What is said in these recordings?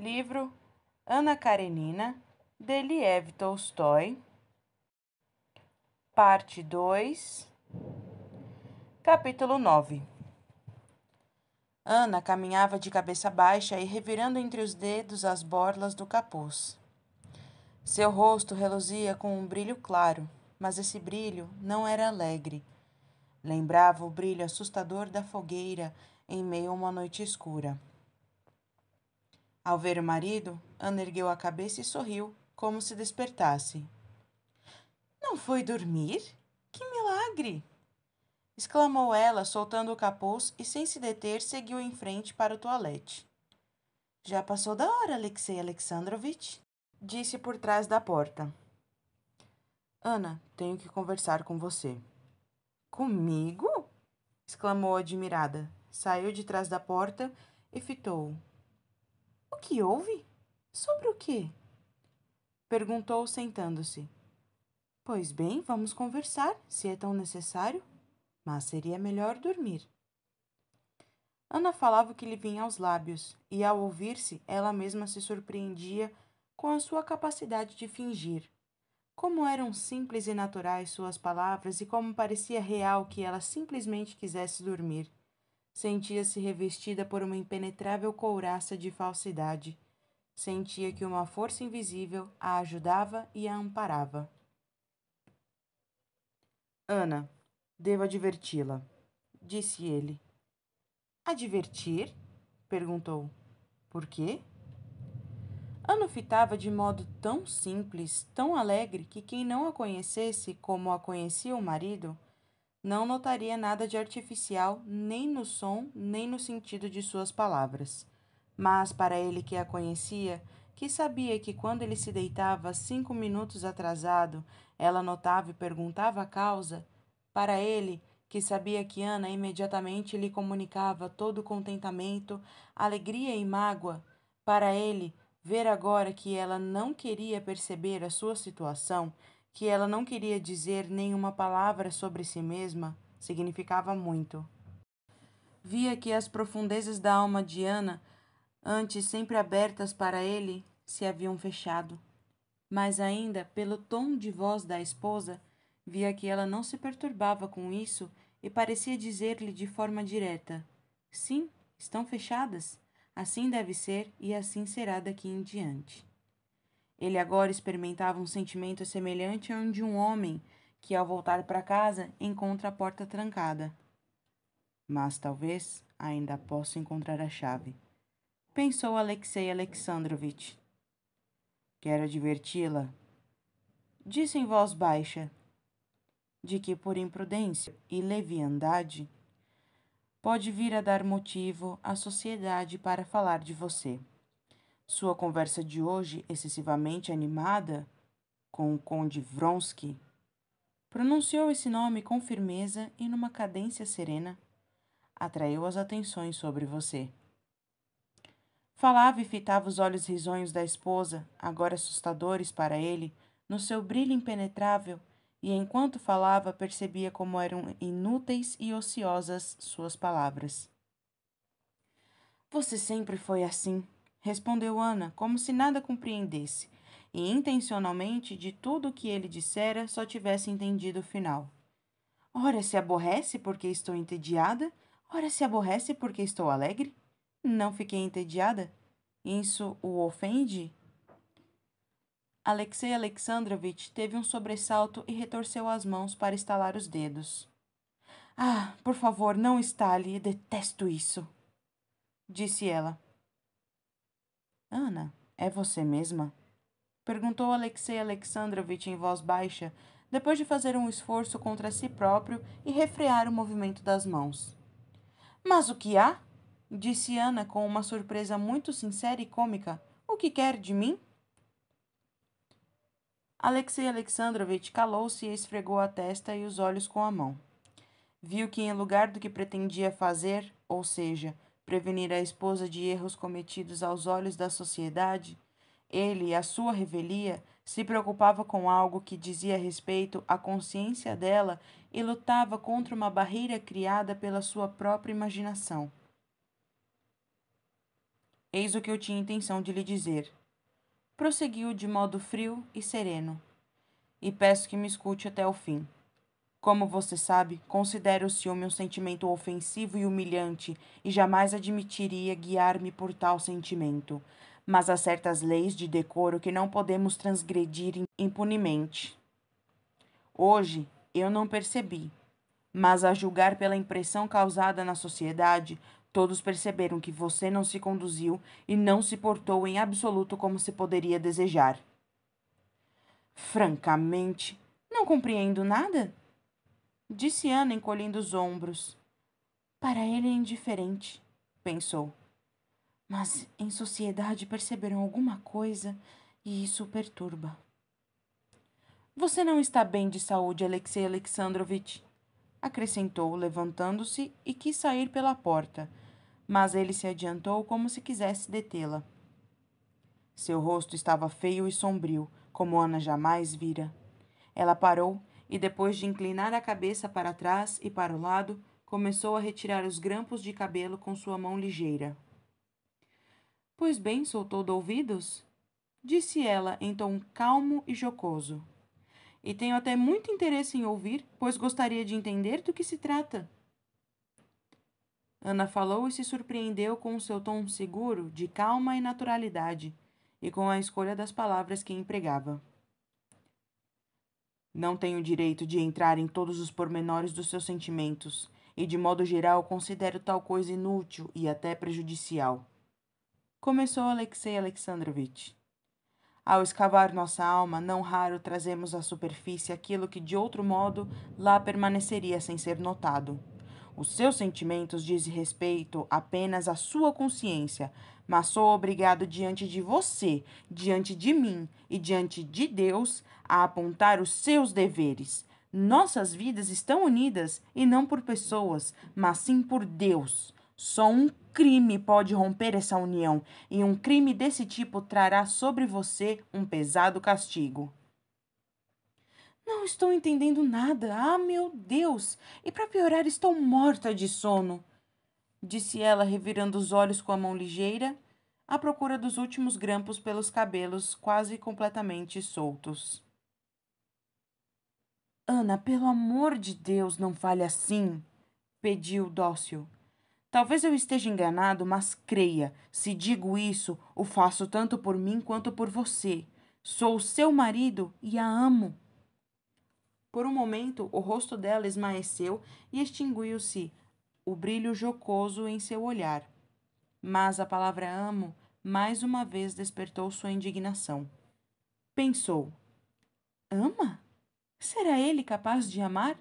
Livro Anna Karenina, de Lev Tolstói, parte 2, capítulo 9. Ana caminhava de cabeça baixa e revirando entre os dedos as borlas do capuz. Seu rosto reluzia com um brilho claro, mas esse brilho não era alegre. Lembrava o brilho assustador da fogueira em meio a uma noite escura. Ao ver o marido, Ana ergueu a cabeça e sorriu, como se despertasse. "Não foi dormir? Que milagre!" exclamou ela, soltando o capuz e, sem se deter, seguiu em frente para o toalete. "Já passou da hora, Alexei Alexandrovitch", disse por trás da porta. "Ana, tenho que conversar com você." "Comigo?" exclamou admirada. Saiu de trás da porta e fitou-o. "O que houve? Sobre o quê?" perguntou, sentando-se. "Pois bem, vamos conversar, se é tão necessário, mas seria melhor dormir." Ana falava o que lhe vinha aos lábios, e ao ouvir-se, ela mesma se surpreendia com a sua capacidade de fingir. Como eram simples e naturais suas palavras e como parecia real que ela simplesmente quisesse dormir. Sentia-se revestida por uma impenetrável couraça de falsidade. Sentia que uma força invisível a ajudava e a amparava. "Ana, devo adverti-la", disse ele. "Advertir?" perguntou. "Por quê?" Ana o fitava de modo tão simples, tão alegre, que quem não a conhecesse como a conhecia o marido, não notaria nada de artificial, nem no som, nem no sentido de suas palavras. Mas para ele que a conhecia, que sabia que quando ele se deitava 5 minutos atrasado, ela notava e perguntava a causa, para ele, que sabia que Ana imediatamente lhe comunicava todo o contentamento, alegria e mágoa, para ele, ver agora que ela não queria perceber a sua situação, que ela não queria dizer nenhuma palavra sobre si mesma, significava muito. Via que as profundezas da alma de Ana, antes sempre abertas para ele, se haviam fechado. Mas ainda, pelo tom de voz da esposa, via que ela não se perturbava com isso e parecia dizer-lhe de forma direta: "Sim, estão fechadas. Assim deve ser e assim será daqui em diante." Ele agora experimentava um sentimento semelhante ao de um homem que, ao voltar para casa, encontra a porta trancada. "Mas talvez ainda possa encontrar a chave", pensou Alexei Alexandrovitch. "Quero adverti-la", disse em voz baixa, "de que por imprudência e leviandade pode vir a dar motivo à sociedade para falar de você. Sua conversa de hoje, excessivamente animada com o conde Vronsky", pronunciou esse nome com firmeza e numa cadência serena, "atraiu as atenções sobre você." Falava e fitava os olhos risonhos da esposa, agora assustadores para ele, no seu brilho impenetrável, e enquanto falava percebia como eram inúteis e ociosas suas palavras. "Você sempre foi assim", respondeu Ana, como se nada compreendesse, e intencionalmente de tudo o que ele dissera só tivesse entendido o final. "Ora se aborrece porque estou entediada, ora se aborrece porque estou alegre. Não fiquei entediada? Isso o ofende?" Alexei Alexandrovitch teve um sobressalto e retorceu as mãos para estalar os dedos. "Ah, por favor, não estale, detesto isso", disse ela. "Ana, é você mesma?" perguntou Alexei Alexandrovitch em voz baixa, depois de fazer um esforço contra si próprio e refrear o movimento das mãos. "Mas o que há?" disse Ana com uma surpresa muito sincera e cômica. "O que quer de mim?" Alexei Alexandrovitch calou-se e esfregou a testa e os olhos com a mão. Viu que, em lugar do que pretendia fazer, ou seja, prevenir a esposa de erros cometidos aos olhos da sociedade, ele, a sua revelia, se preocupava com algo que dizia respeito à consciência dela e lutava contra uma barreira criada pela sua própria imaginação. Eis o que eu tinha intenção de lhe dizer. Prosseguiu de modo frio e sereno. E peço que me escute até o fim. Como você sabe, considero o ciúme um sentimento ofensivo e humilhante e jamais admitiria guiar-me por tal sentimento. Mas há certas leis de decoro que não podemos transgredir impunemente. Hoje, eu não percebi, mas a julgar pela impressão causada na sociedade, todos perceberam que você não se conduziu e não se portou em absoluto como se poderia desejar. Francamente, não compreendo nada, disse Ana, encolhendo os ombros. Para ele é indiferente, pensou. Mas em sociedade perceberam alguma coisa e isso o perturba. Você não está bem de saúde, Alexei Alexandrovitch, acrescentou, levantando-se e quis sair pela porta, mas ele se adiantou como se quisesse detê-la. Seu rosto estava feio e sombrio, como Ana jamais vira. Ela parou e, depois de inclinar a cabeça para trás e para o lado, começou a retirar os grampos de cabelo com sua mão ligeira. Pois bem, soltou de ouvidos? Disse ela em tom calmo e jocoso. E tenho até muito interesse em ouvir, pois gostaria de entender do que se trata. Ana falou e se surpreendeu com o seu tom seguro, de calma e naturalidade, e com a escolha das palavras que empregava. Não tenho direito de entrar em todos os pormenores dos seus sentimentos, e de modo geral considero tal coisa inútil e até prejudicial. Começou Alexei Alexandrovitch. Ao escavar nossa alma, não raro trazemos à superfície aquilo que de outro modo lá permaneceria sem ser notado. Os seus sentimentos dizem respeito apenas à sua consciência, mas sou obrigado diante de você, diante de mim e diante de Deus a apontar os seus deveres. Nossas vidas estão unidas e não por pessoas, mas sim por Deus. Só um crime pode romper essa união, e um crime desse tipo trará sobre você um pesado castigo. Não estou entendendo nada. Ah, meu Deus! E para piorar, estou morta de sono, disse ela, revirando os olhos com a mão ligeira, à procura dos últimos grampos pelos cabelos quase completamente soltos. Ana, pelo amor de Deus, não fale assim, pediu dócil. Talvez eu esteja enganado, mas creia, se digo isso, o faço tanto por mim quanto por você. Sou seu marido e a amo. Por um momento, o rosto dela esmaeceu e extinguiu-se o brilho jocoso em seu olhar. Mas a palavra amo mais uma vez despertou sua indignação. Pensou: ama? Será ele capaz de amar?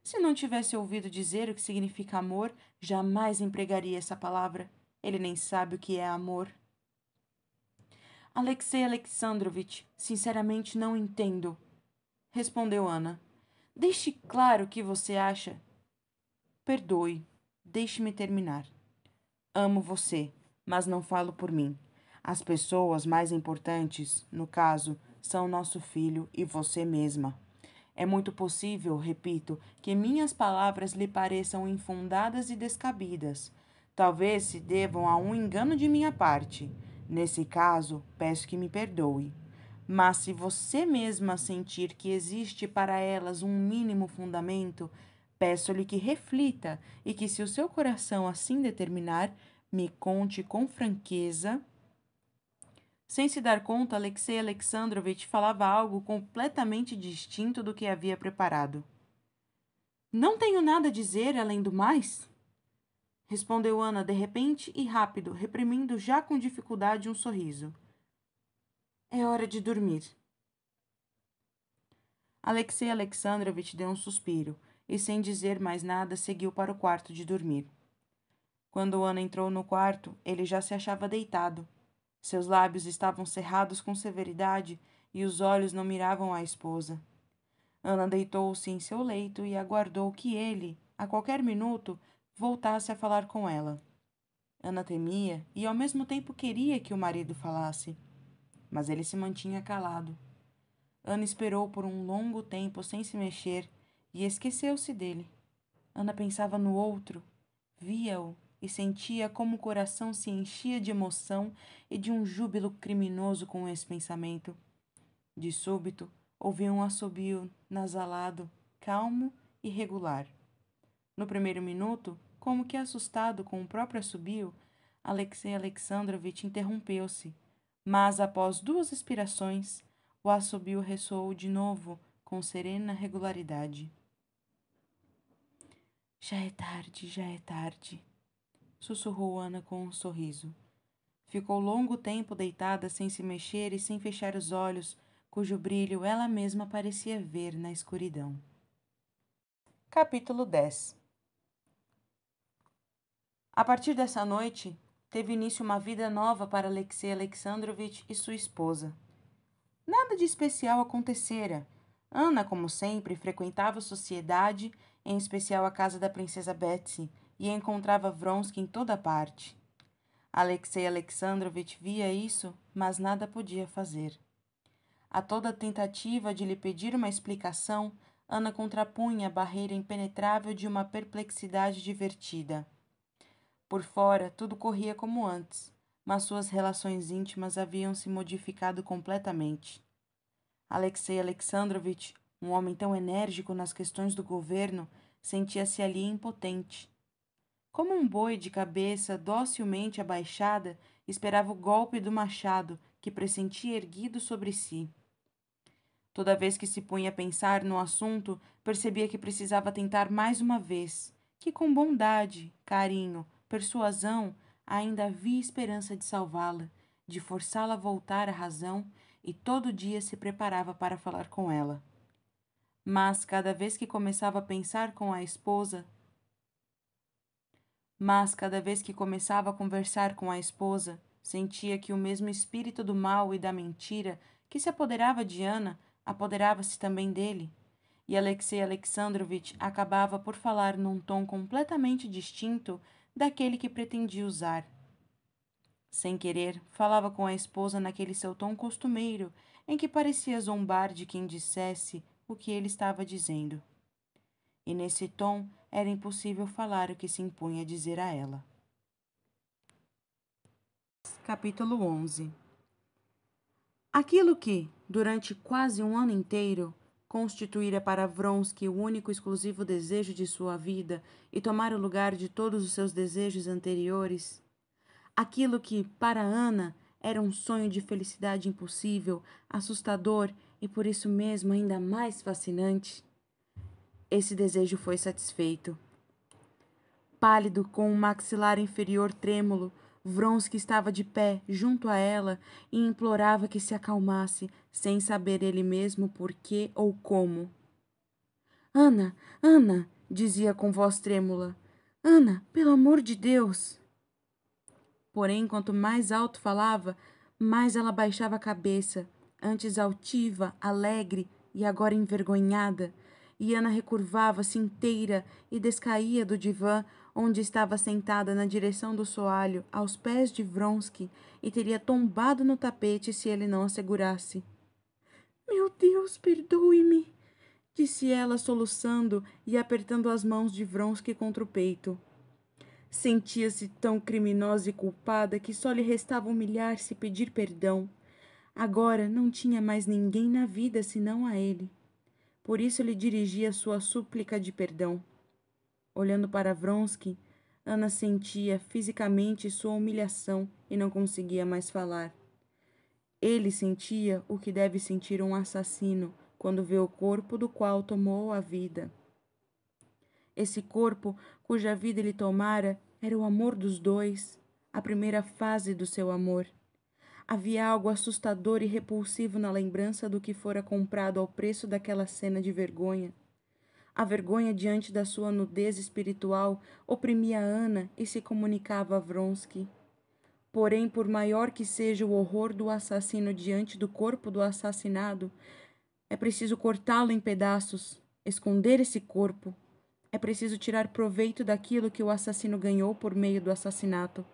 Se não tivesse ouvido dizer o que significa amor, jamais empregaria essa palavra. Ele nem sabe o que é amor. Alexei Alexandrovitch, sinceramente não entendo, respondeu Ana. Deixe claro o que você acha. Perdoe, deixe-me terminar. Amo você, mas não falo por mim. As pessoas mais importantes, no caso, são nosso filho e você mesma. É muito possível, repito, que minhas palavras lhe pareçam infundadas e descabidas. Talvez se devam a um engano de minha parte. Nesse caso, peço que me perdoe. Mas se você mesma sentir que existe para elas um mínimo fundamento, peço-lhe que reflita e que, se o seu coração assim determinar, me conte com franqueza. Sem se dar conta, Alexei Alexandrovitch falava algo completamente distinto do que havia preparado. Não tenho nada a dizer além do mais? Respondeu Ana de repente e rápido, reprimindo já com dificuldade um sorriso. É hora de dormir. Alexei Alexandrovitch deu um suspiro e, sem dizer mais nada, seguiu para o quarto de dormir. Quando Ana entrou no quarto, ele já se achava deitado. Seus lábios estavam cerrados com severidade e os olhos não miravam a esposa. Ana deitou-se em seu leito e aguardou que ele, a qualquer minuto, voltasse a falar com ela. Ana temia e ao mesmo tempo queria que o marido falasse, mas ele se mantinha calado. Ana esperou por um longo tempo sem se mexer e esqueceu-se dele. Ana pensava no outro, via-o e sentia como o coração se enchia de emoção e de um júbilo criminoso com esse pensamento. De súbito, ouviu um assobio nasalado, calmo e regular. No primeiro minuto, como que assustado com o próprio assobio, Alexei Alexandrovitch interrompeu-se, mas após 2 expirações, o assobio ressoou de novo com serena regularidade. Já é tarde, sussurrou Ana com um sorriso. Ficou longo tempo deitada sem se mexer e sem fechar os olhos, cujo brilho ela mesma parecia ver na escuridão. Capítulo 10. A partir dessa noite, teve início uma vida nova para Alexei Alexandrovitch e sua esposa. Nada de especial acontecera. Ana, como sempre, frequentava a sociedade, em especial a casa da princesa Betsy, e encontrava Vronsky em toda parte. Alexei Alexandrovitch via isso, mas nada podia fazer. A toda tentativa de lhe pedir uma explicação, Ana contrapunha a barreira impenetrável de uma perplexidade divertida. Por fora, tudo corria como antes, mas suas relações íntimas haviam se modificado completamente. Alexei Alexandrovitch, um homem tão enérgico nas questões do governo, sentia-se ali impotente. Como um boi de cabeça docilmente abaixada, esperava o golpe do machado que pressentia erguido sobre si. Toda vez que se punha a pensar no assunto, percebia que precisava tentar mais uma vez, que com bondade, carinho, persuasão, ainda havia esperança de salvá-la, de forçá-la a voltar à razão, e todo dia se preparava para falar com ela. Mas cada vez que começava a pensar com a esposa, conversar com a esposa, sentia que o mesmo espírito do mal e da mentira que se apoderava de Ana apoderava-se também dele, e Alexei Alexandrovitch acabava por falar num tom completamente distinto daquele que pretendia usar. Sem querer, falava com a esposa naquele seu tom costumeiro, em que parecia zombar de quem dissesse o que ele estava dizendo. E nesse tom era impossível falar o que se impunha a dizer a ela. Capítulo 11. Aquilo que, durante quase um ano inteiro, constituíra para Vronsky o único e exclusivo desejo de sua vida e tomara o lugar de todos os seus desejos anteriores, aquilo que, para Ana, era um sonho de felicidade impossível, assustador e por isso mesmo ainda mais fascinante, esse desejo foi satisfeito. Pálido, com o maxilar inferior trêmulo, Vronsky estava de pé junto a ela e implorava que se acalmasse, sem saber ele mesmo por quê ou como. Ana, Ana, dizia com voz trêmula. Ana, pelo amor de Deus! Porém, quanto mais alto falava, mais ela baixava a cabeça, antes altiva, alegre e agora envergonhada, e Ana recurvava-se inteira e descaía do divã onde estava sentada na direção do soalho, aos pés de Vronsky, e teria tombado no tapete se ele não a segurasse. Meu Deus, perdoe-me, disse ela soluçando e apertando as mãos de Vronsky contra o peito. Sentia-se tão criminosa e culpada que só lhe restava humilhar-se e pedir perdão. Agora não tinha mais ninguém na vida senão a ele. Por isso lhe dirigia sua súplica de perdão. Olhando para Vronsky, Ana sentia fisicamente sua humilhação e não conseguia mais falar. Ele sentia o que deve sentir um assassino quando vê o corpo do qual tomou a vida. Esse corpo, cuja vida ele tomara, era o amor dos dois, a primeira fase do seu amor. Havia algo assustador e repulsivo na lembrança do que fora comprado ao preço daquela cena de vergonha. A vergonha diante da sua nudez espiritual oprimia Ana e se comunicava a Vronsky. Porém, por maior que seja o horror do assassino diante do corpo do assassinado, é preciso cortá-lo em pedaços, esconder esse corpo. É preciso tirar proveito daquilo que o assassino ganhou por meio do assassinato.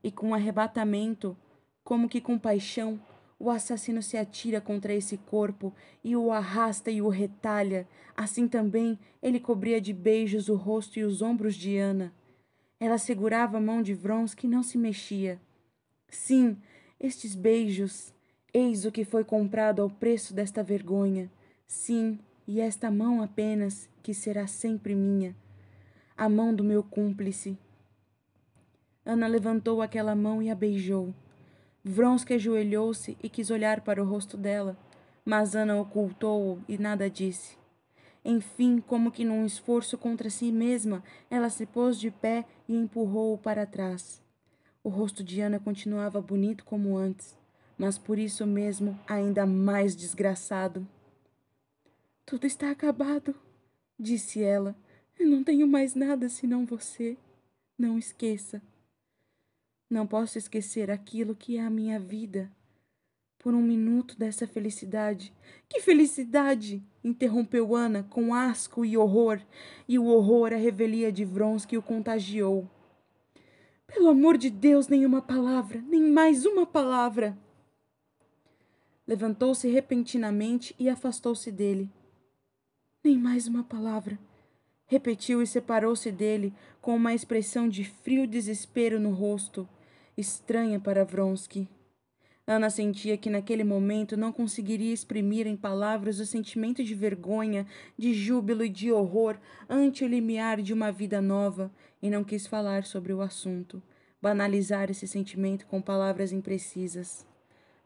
E com arrebatamento, como que com paixão, o assassino se atira contra esse corpo e o arrasta e o retalha. Assim também ele cobria de beijos o rosto e os ombros de Ana. Ela segurava a mão de Vronsky e não se mexia. Sim, estes beijos. Eis o que foi comprado ao preço desta vergonha. Sim, e esta mão apenas, que será sempre minha. A mão do meu cúmplice. Ana levantou aquela mão e a beijou. Vronsky ajoelhou-se e quis olhar para o rosto dela, mas Ana ocultou-o e nada disse. Enfim, como que num esforço contra si mesma, ela se pôs de pé e empurrou-o para trás. O rosto de Ana continuava bonito como antes, mas por isso mesmo ainda mais desgraçado. Tudo está acabado, disse ela. Eu não tenho mais nada senão você. Não esqueça. Não posso esquecer aquilo que é a minha vida. Por um minuto dessa felicidade. Que felicidade! Interrompeu Ana com asco e o horror a revelia de Vronsky o contagiou. Pelo amor de Deus, nenhuma palavra, nem mais uma palavra! Levantou-se repentinamente e afastou-se dele. Nem mais uma palavra, repetiu e separou-se dele com uma expressão de frio desespero no rosto, estranha para Vronsky. Ana sentia que naquele momento não conseguiria exprimir em palavras o sentimento de vergonha, de júbilo e de horror ante o limiar de uma vida nova, e não quis falar sobre o assunto, banalizar esse sentimento com palavras imprecisas.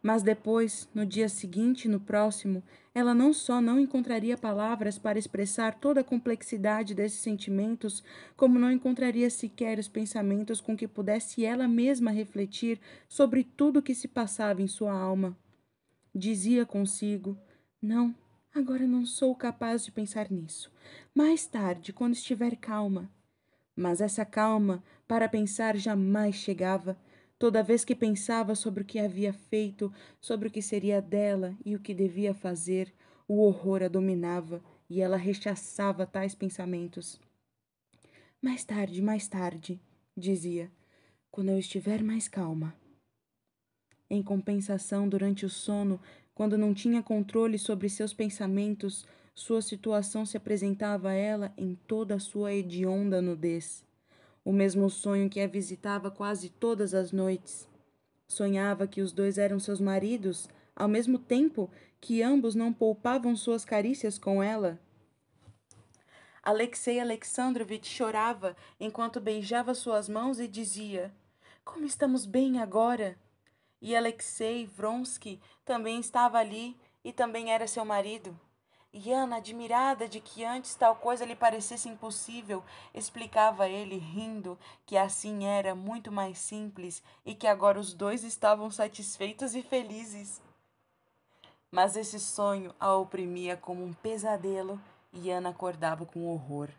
Mas depois, no dia seguinte e no próximo, ela não só não encontraria palavras para expressar toda a complexidade desses sentimentos, como não encontraria sequer os pensamentos com que pudesse ela mesma refletir sobre tudo o que se passava em sua alma. Dizia consigo: não, agora não sou capaz de pensar nisso. Mais tarde, quando estiver calma. Mas essa calma para pensar jamais chegava. Toda vez que pensava sobre o que havia feito, sobre o que seria dela e o que devia fazer, o horror a dominava e ela rechaçava tais pensamentos. Mais tarde, dizia, quando eu estiver mais calma. Em compensação, durante o sono, quando não tinha controle sobre seus pensamentos, sua situação se apresentava a ela em toda a sua hedionda nudez. O mesmo sonho que a visitava quase todas as noites. Sonhava que os dois eram seus maridos, ao mesmo tempo que ambos não poupavam suas carícias com ela. Alexei Alexandrovitch chorava enquanto beijava suas mãos e dizia: como estamos bem agora! E Alexei Vronsky também estava ali e também era seu marido. E Ana, admirada de que antes tal coisa lhe parecesse impossível, explicava a ele, rindo, que assim era muito mais simples e que agora os dois estavam satisfeitos e felizes. Mas esse sonho a oprimia como um pesadelo e Ana acordava com horror.